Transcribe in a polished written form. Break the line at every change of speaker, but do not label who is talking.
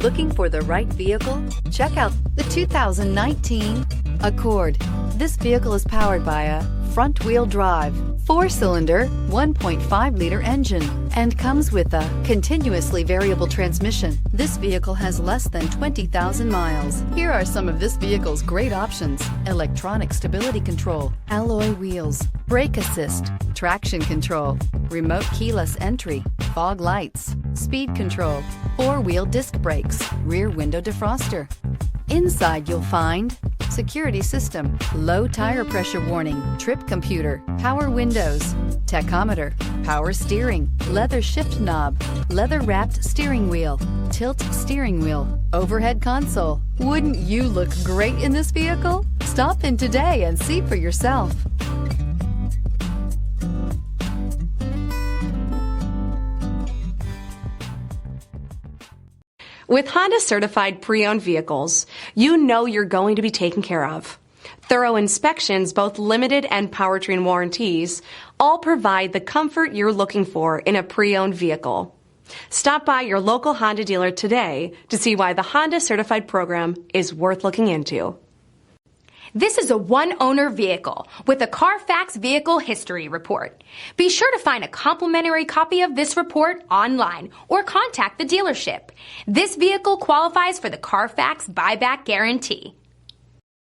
Looking for the right vehicle? Check out the 2019 Accord. This vehicle is powered by a front-wheel drive, 4-cylinder, 1.5-liter engine, and comes with a continuously variable transmission. This vehicle has less than 20,000 miles. Here are some of this vehicle's great options: electronic stability control, alloy wheels, brake assist, traction control, remote keyless entry, fog lights, speed control, 4-wheel disc brakes, rear window defroster. Inside you'll find security system, low tire pressure warning, trip computer, power windows, tachometer, power steering, leather shift knob, leather wrapped steering wheel, tilt steering wheel, overhead console. Wouldn't you look great in this vehicle? Stop in today and see for yourself.
With Honda certified pre-owned vehicles, you know you're going to be taken care of. Thorough inspections, both limited and powertrain warranties, all provide the comfort you're looking for in a pre-owned vehicle. Stop by your local Honda dealer today to see why the Honda certified program is worth looking into.
This is a one-owner vehicle with a CARFAX Vehicle History Report. Be sure to find a complimentary copy of this report online or contact the dealership. This vehicle qualifies for the CARFAX Buyback Guarantee.